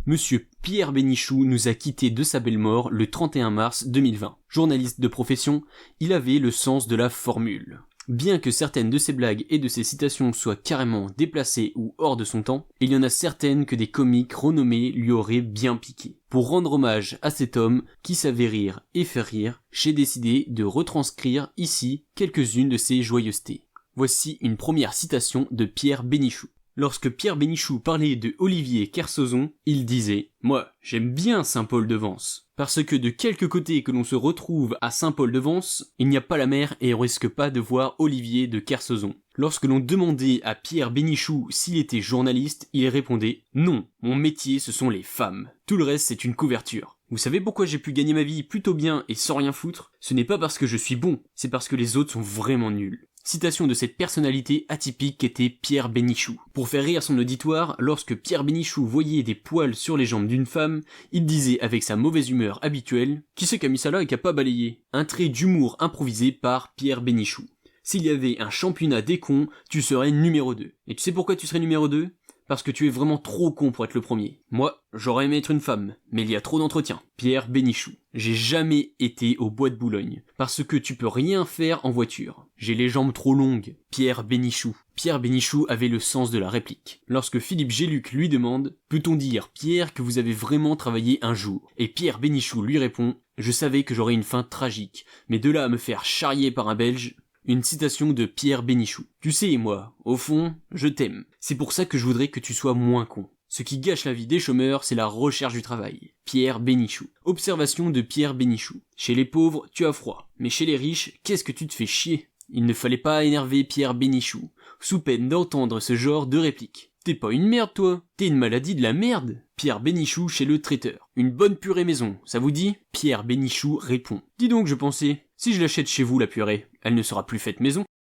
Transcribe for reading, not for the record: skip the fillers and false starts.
Monsieur Pierre Bénichou nous a quittés de sa belle mort le 31 mars 2020. Journaliste de profession, il avait le sens de la formule. Bien que certaines de ses blagues et de ses citations soient carrément déplacées ou hors de son temps, il y en a certaines que des comiques renommés lui auraient bien piqué. Pour rendre hommage à cet homme qui savait rire et faire rire, j'ai décidé de retranscrire ici quelques-unes de ses joyeusetés. Voici une première citation de Pierre Bénichou. Lorsque Pierre Bénichou parlait de Olivier Kersauzon, il disait « Moi, j'aime bien Saint-Paul-de-Vence, parce que de quelque côté que l'on se retrouve à Saint-Paul-de-Vence, il n'y a pas la mer et on risque pas de voir Olivier de Kersauzon. » Lorsque l'on demandait à Pierre Bénichou s'il était journaliste, il répondait « Non, mon métier ce sont les femmes. Tout le reste c'est une couverture. » Vous savez pourquoi j'ai pu gagner ma vie plutôt bien et sans rien foutre ? Ce n'est pas parce que je suis bon, c'est parce que les autres sont vraiment nuls. Citation de cette personnalité atypique qu'était Pierre Bénichou. Pour faire rire son auditoire, lorsque Pierre Bénichou voyait des poils sur les jambes d'une femme, il disait avec sa mauvaise humeur habituelle « Qui c'est qui a mis ça là et qui a pas balayé ?» Un trait d'humour improvisé par Pierre Bénichou. S'il y avait un championnat des cons, tu serais numéro 2. Et tu sais pourquoi tu serais numéro 2 ? Parce que tu es vraiment trop con pour être le premier. Moi, j'aurais aimé être une femme, mais il y a trop d'entretiens. Pierre Bénichou. J'ai jamais été au bois de Boulogne, parce que tu peux rien faire en voiture. J'ai les jambes trop longues. Pierre Bénichou. Pierre Bénichou avait le sens de la réplique. Lorsque Philippe Géluc lui demande « Peut-on dire, Pierre, que vous avez vraiment travaillé un jour ?» Et Pierre Bénichou lui répond « Je savais que j'aurais une fin tragique, mais de là à me faire charrier par un Belge... » Une citation de Pierre Bénichou. Tu sais, moi, au fond, je t'aime. C'est pour ça que je voudrais que tu sois moins con. Ce qui gâche la vie des chômeurs, c'est la recherche du travail. Pierre Bénichou. Observation de Pierre Bénichou. Chez les pauvres, tu as froid. Mais chez les riches, qu'est-ce que tu te fais chier ? Il ne fallait pas énerver Pierre Bénichou, sous peine d'entendre ce genre de réplique. T'es pas une merde, toi ? T'es une maladie de la merde ? Pierre Bénichou chez le traiteur. Une bonne purée maison, ça vous dit ? Pierre Bénichou répond. Dis donc, je pensais, si je l'achète chez vous la purée, elle ne sera plus faite maison ?